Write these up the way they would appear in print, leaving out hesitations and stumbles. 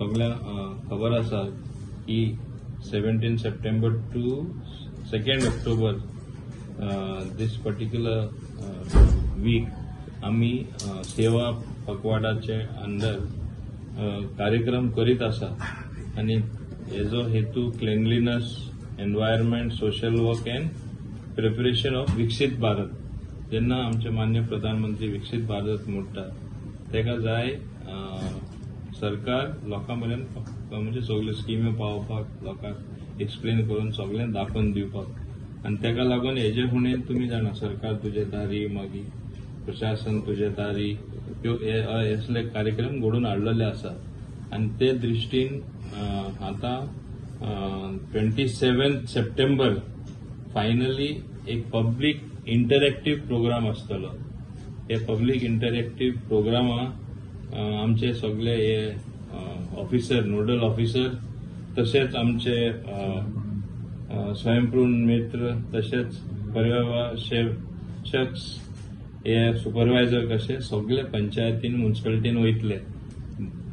सगळ्यांक खबर आसा की 17 September to 2 October this particular week आम्ही सेवा पखवाडाचे अंडर कार्यक्रम करीत आसा आणि हेजो हेतू cleanliness, environment, social work and preparation of विकसित भारत. जेन्ना आमचे मान्य प्रधानमंत्री विकसित भारत म्हणटा तेका जाय सरकार लोकांपर्यंत म्हणजे सगल्यो स्किमी पावोवपाक, लोकांक एक्सप्लेन करून सगळें दाखोवन दिवपाक. आनी तेका लागून हेजे फुडें तुमी जाणा सरकार तुजे दारी, मागीर प्रशासन तुजे दारी असले कार्यक्रम घडोवन हाडलेले आसा. आनी ते दृश्टीन आता 27 सप्टेंबर फायनली एक पब्लीक इंटरॅक्टिव्ह प्रोग्राम आसतलो. हे पब्लीक इंटरॅक्टिव्ह प्रोग्रामाक आमचे सगळे हे ऑफिसर, नोडल ऑफिसर, तशेंच आमचे स्वयंपूर्ण मित्र, तशेंच पर्यवेक्षक, हे सुपरवायझर कशे सगळे पंचायतीन, म्युनिसिपालिटीन वयतले.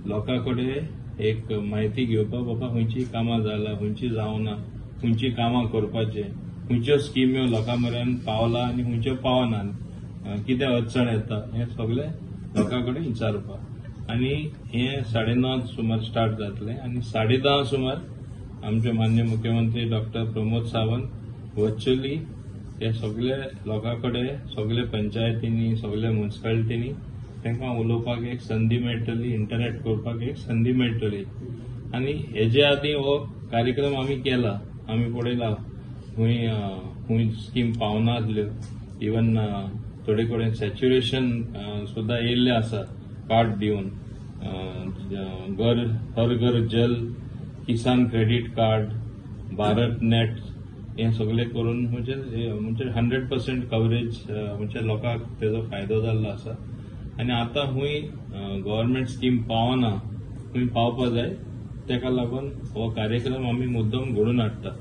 लोकांकडे एक माहिती घेवपाक बाबा खंयची कामां जाला, खंयची जावना, खंयची कामां करपाचे, खंयच्यो स्किम्यो लोकांपर्यंत पावला आनी खंयच्यो पावना, कितें अडचण येता हे सगळे लोकांकडे विचारपाक. आनी हे 9:30 सुमार स्टार्ट जातले आनी 10:30 सुमार आमचे मान्य मुख्यमंत्री डॉक्टर प्रमोद सावंत व्हर्च्युअली हे सगळे लोकांकडे, सगळे पंचायतींनी, सगळे म्युनिसिपालिटींनी तांकां उलोवपाक एक संदी मेळटली, इंटरॅक्ट करपाक एक संदी मेळटली. आनी हेजे आदीं हो कार्यक्रम आमी केला, आमी पळयला खंय स्कीम पावना आसल्यो. इवन थोडे कडेन सॅच्युरेशन सुद्धा येयल्ले आसा कार्ड दिवन. हर घर जल, किसान क्रेडिट कार्ड, भारत नेट हे सगळे करून म्हणजे 100% कव्हरेज म्हणजे लोकांक तेजो फायदो जाल्लो आसा. आनी आतां खंय गव्हर्नमेंट स्कीम पावना, खंय पावपा जाय, तेका लागून हो कार्यक्रम आमी मुद्दम घडोवन हाडटा.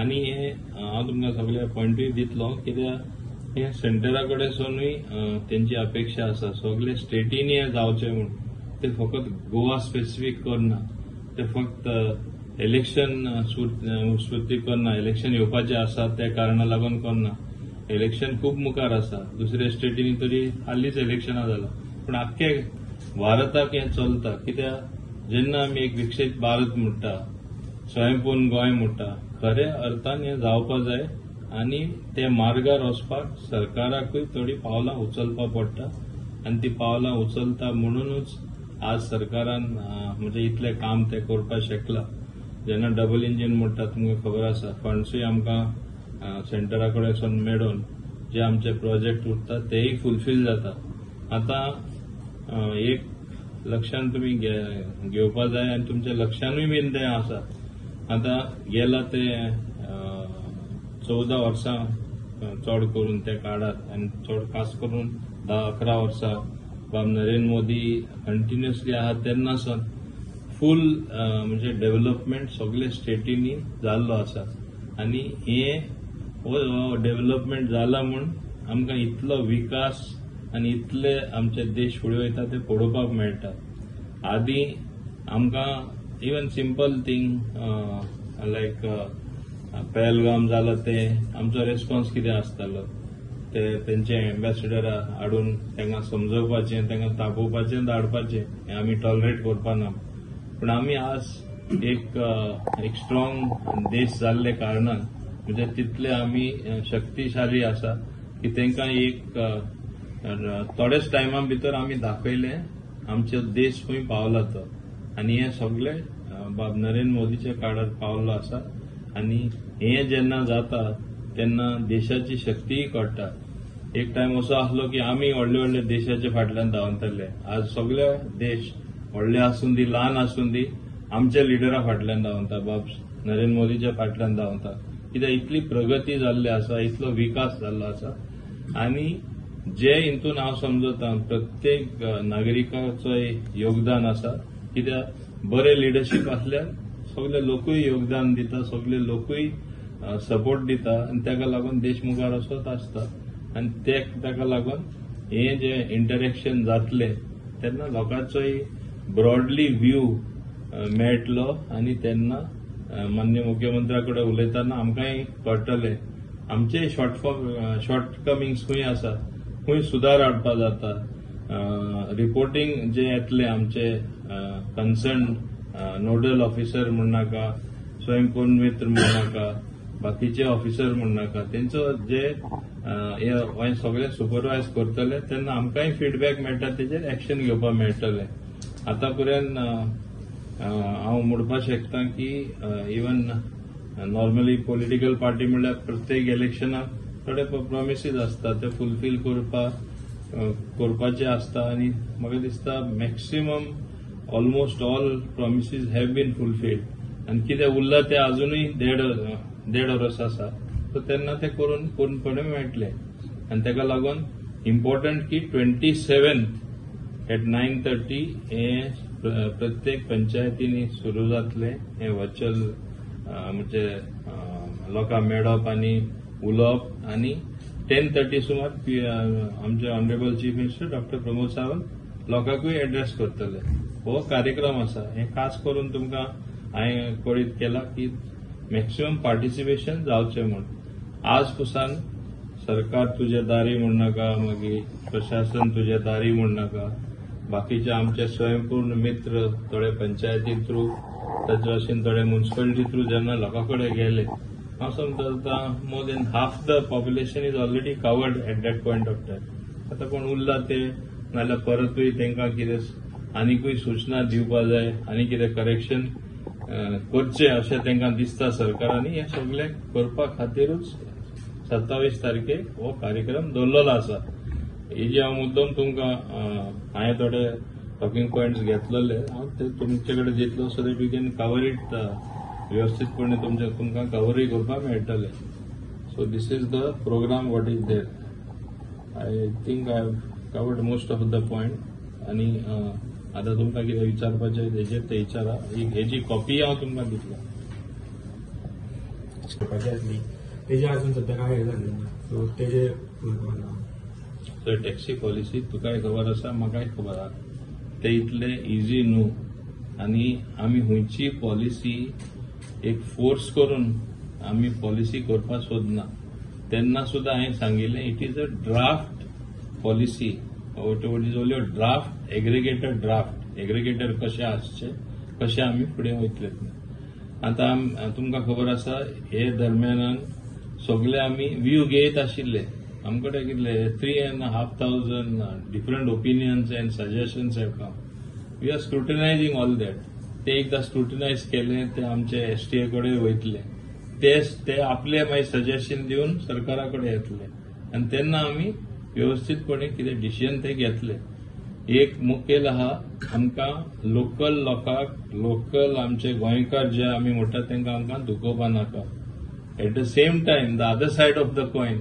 आनी हे हांव तुमकां सगळे पॉयंटूय दितलो कित्याक हे सेंटरा कडेसूनय तेंची अपेक्षा आसा सगळे स्टेटीनी हे जावचे म्हूण. ते फकत गोवा स्पेसिफीक करना, ते फक्त इलेक्शन स्फूर्ती करना, इलेक्शन येवपाचे आसा त्या कारणाक लागून करना. इलेक्शन खूब मुखार आसा, दुसऱ्या स्टेटीनी तरी हालींच इलेक्शनां जाला, पूण आख्खे भारताक हे चलता. कित्याक जेन्ना आमी एक विकसीत भारत म्हणटा, स्वयंपूर्ण गोंय म्हणटा, खऱ्या अर्थान हे जावपा जाय आनी ते मार्गार वचपाक सरकाराकूय थोडी पावलां उचलपा पडटा. आनी ती पावलां उचलता म्हणूनच आज सरकारान म्हणजे इतलें काम ते करपाक शकला. जेन्ना डबल इंजीन म्हणटा तुमकां खबर आसा, फंड्सूय आमकां सेंटरा कडेसून मेळून जे आमचे प्रोजेक्ट उरता तेय फुलफील जाता. आतां एक लक्षांत तुमी घेवपा जाय आनी तुमच्या लक्षानूय बीन तें आसा. आतां गेला ते 14 वर्सां चड करून ते काळात आनी चड खास करून 10-11 वर्सां बाब नरेंद्र मोदी कंटिन्युअसली आहा तेन्नासून फूल म्हणजे डेव्हलपमेंट सगळे स्टेटींनी जाल्लो आसा. आनी हे डेव्हलपमेंट जाला म्हूण आमकां इतलो विकास आनी इतले आमचे देश फुडें वयता ते पळोवपाक मेळटा. आदीं आमकां इवन सिंपल थिंग लायक पहलगाम जालो ते आमचो रेस्पॉन्स कितें आसतालो, ते तेंचे एम्बेसिडर हाडून तांकां समजोवपाचें, तांकां तापोवपाचें, धाडपाचें, हें आमी टॉलरेट करपाना. पूण आमी आज एक स्ट्रॉंग देश जाल्ले कारणान म्हणजे तितले आमी शक्तिशाली आसा की तांकां एक थोडेच टायमा भितर आमी दाखयलें आमचो देश खंय पावला तो. आनी हें सगळें बाब नरेंद्र मोदीच्या काळार पावल्लो आसा. आनी हें जेन्ना जाता तेन्ना देशाची शक्तीय कळटा. एक टायम असो आसलो की आमी व्हडले व्हडले देशाच्या फाटल्यान धांवताले. आज सगळे देश व्हडले आसूं दी, ल्हान आसूं दी, आमच्या लिडरा फाटल्यान धांवता, बाब नरेंद्र मोदीच्या फाटल्यान धांवता. कित्याक इतली प्रगती जाल्ली आसा, इतलो विकास जाल्लो आसा. आनी जे हितून हांव समजता प्रत्येक नागरिकाचो योगदान आसा. कित्याक बरें लिडरशीप आसल्यार सगळे लोकूय योगदान दिता, सगळे लोकूय सपोर्ट दिता आनी ताका लागून देश मुखार वचत आसता. आनी ताका लागून हे जे इंटरॅक्शन जातले तेन्ना लोकांचोय ब्रॉडली व्यू मेळटलो आनी तेन्ना माननीय मुख्यमंत्र्या कडेन उलयतना आमकांय कळटलें आमचे शॉर्टकमिंग्स खंय आसा, खंय सुदार हाडपा जाता. रिपोर्टिंग जे येतले आमचे कन्सर्न नोडल ऑफिसर म्हण नाका, स्वयंपूर्ण मित्र म्हण नाका, बाकीचे ऑफिसर म्हण नाका, तेंचो जे हे सगळे सुपरवायज करतले तेन्ना आमकांय फीडबॅक मेळटा, तेजेर एक्शन घेवपाक मेळटलें. आतां पर्यंत हांव म्हणपाक शकता की इवन नॉर्मली पॉलिटिकल पार्टी म्हणल्यार प्रत्येक इलेक्शनाक थोडे प्रॉमिसीस आसता, ते फुलफील करपाचे आसता आनी म्हाका दिसता maximum almost all promises have been fulfilled आनी कितें उरला ते अजुनूय देड वर्स आसा. सो तेन्ना ते करून पूर्णपणे मेळटले आनी ताका लागून इम्पॉर्टंट की 27 at 9:30 हे प्रत्येक पंचायतींनी सुरू जातले हे व्हर्च्युअल म्हणजे लोकांक मेळप आनी उलोवप आनी 10:30 सुमार आमचे honourable chief minister doctor Pramod Sawant लोकांकूय एड्रेस करतले. हो कार्यक्रम आसा, हे खास करून तुमकां हांवें कळीत केला की मॅक्सिमम पार्टिसिपेशन जावचें म्हूण. आज पासून सरकार तुजे दारी म्हण नाका, मागीर प्रशासन तुजे दारी म्हण नाका, बाकीचे आमचे स्वयंपूर्ण मित्र थोडे पंचायती थ्रू तेच भाशेन थोडे म्युनिसिपालिटी थ्रू जेन्ना लोकां कडेन गेले, हांव समजता more than half the population is already covered at that point of time. आतां कोण उरला ते नाल्यार परतूय तांकां कितें आनीकूय सूचना दिवपा जाय, आनी कितें करेक्शन करचें अशें तांकां दिसता सरकारांनी. हें सगळें करपा खातीरूच 27 तारखेक हो कार्यक्रम दवरलेलो आसा. हेजी हांव मुद्दम तुमकां हांवें थोडे टॉकिंग पॉयंट्स घेतलेले, हांव ते तुमचे कडेन दितलो so that you can cover it व्यवस्थितपणे तुमकां कवरूय करपाक मेळटलें. So this is the programme what is there. I think I have covered most of the point आनी आतां तुमकां कितें विचारपाचें तेजेर ते विचारा. हेजी कॉपी हांव तुमकां दितलो. तेजे अजून सध्या काय हे जालें ना, सो तेजे सो टॅक्सी पॉलिसी तुकाय खबर आसा, म्हाकाय खबर आहा, ते इतले इजी न्हू आनी आमी खंयची पॉलिसी एक फोर्स करून आमी पॉलिसी करपाक सोदना. तेन्ना सुद्दां हांवें सांगिल्लें it is a draft policy, what is only a draft aggregator कशें आसचें, कशें आमी फुडें वयतले. आतां तुमकां खबर आसा हे दरम्यान सगळे आमी व्यू घेयत आशिल्ले. आमकडे कितले 3,500 different opinions and suggestions have come. We are scrutinising all that. ते एकदां स्क्रुटिनायज केले ते आमचे STA कडेन वयतले, ते आपले मागीर सजेशन दिवन सरकारा कडेन येतले आनी तेन्ना आमी व्यवस्थीतपणे कितें डिसिजन ते घेतले. एक मुखेल आहा, आमकां लोकल लोकांक लोकल आमचे गोंयकार जे आमी म्हणटा तांकां आमकां दुखोवपा नाका. At the same time the other said of the coin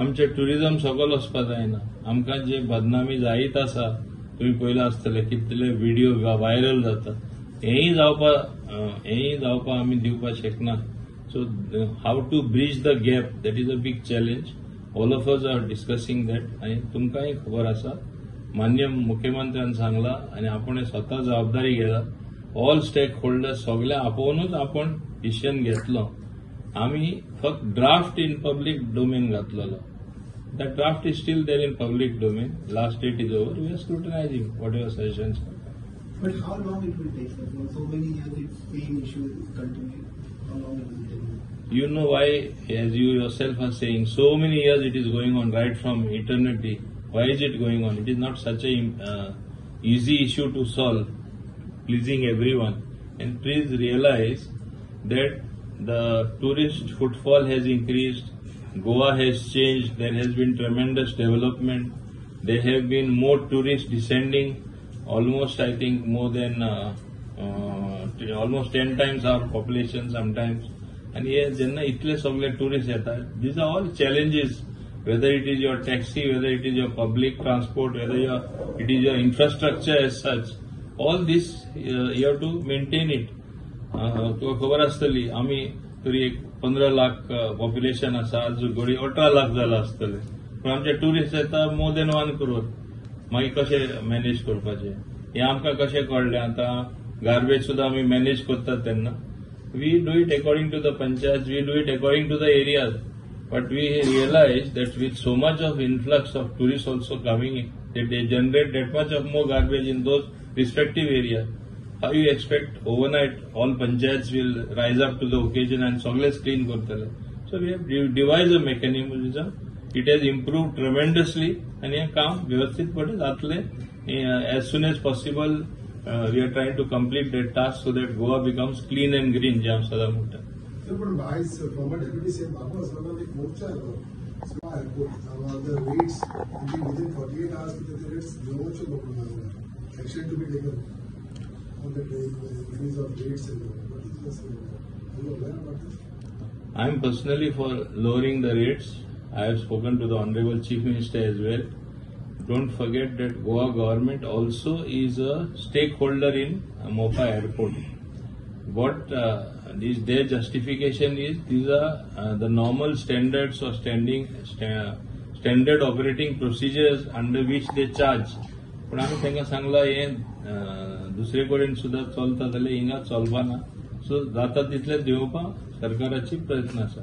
आमचे टुरिझम सकयल वचपा जायना. आमकां जे बदनामी जायत आसा, तुम्ही पळयलां आसतलें कितले व्हिडिओ व्हायरल जाता, हेंय जावपा आमी दिवपाक शकना. So how to bridge the gap, that is a big challenge. All of us are discussing that आनी तुमकांय खबर आसा माननीय मुख्यमंत्र्यान सांगला आनी आपण स्वता जबाबदारी घेता. ऑल स्टेक होल्डर्स सगळे आपोवनूच आपण डिसिजन घेतलो. आमी फक्त ड्राफ्ट इन पब्लीक डोमेन घातलेलो. That draft is still there in public domain. Last date is over. We are scrutinising what your suggestions. But how long it will take, sir? For so many years, it's same issue continuing. How long it will take? You know why, as you yourself are saying, so many years it is going on right from eternity. Why is it going on? It is not such a easy issue to solve, pleasing everyone. And please realize that the tourist footfall has increased. Goa has changed. There has been tremendous development. There have been more tourists descending. Almost, I think, more than almost 10 times our population sometimes. And here, jenna itle sagle tourists yeतात. These are all challenges. Whether it is your taxi, whether it is your public transport, whether it is your infrastructure as such, all this you have to maintain it. तुका खबर आसतली आमी तरी एक 15 lakh population आसा, आज घडी 18 लाख जाला आसतले, पण आमचे टुरिस्ट येता मोर देन 1 crore. मागीर कशें मॅनेज करपाचें हें आमकां कशें कळ्ळें. आतां गार्बेज सुद्धा आम्ही मॅनेज करतात त्यांना. We do it according to the panchayat, we do it according to the areas. But we realize that with so much of influx of tourists also coming in, that they generate that much of more garbage in those respective areas. How you expect overnight all panchayats will rise up to the occasion and सगळेच clean करतले? So we have devised a mechanism. It has improved tremendously and हे काम व्यवस्थितपणे जातले. As soon as possible, we are trying to complete that task so that Goa becomes clean and green. जे आम सदा म्हणतात. पण बायस फॉर्मर डेप्युटी सीएम बाबू असला एक मोर्चा आहे airport the rates within 48 hours the rates लोगों लोग action to be taken on the increase of rates and I am personally for lowering the rates. I have spoken to the Honorable Chief Minister as well. Don't forget that Goa government also is a stakeholder in Mopa Airport. What their justification is, these are the normal standards or standard operating procedures under which they charge. पण आम्ही त्यांना सांगला हे दुसरे कडेन सुद्धा चलता जाल्यार हिंगा चलपाना. सो जाता तितले दिवपा सरकाराची प्रयत्न आसा.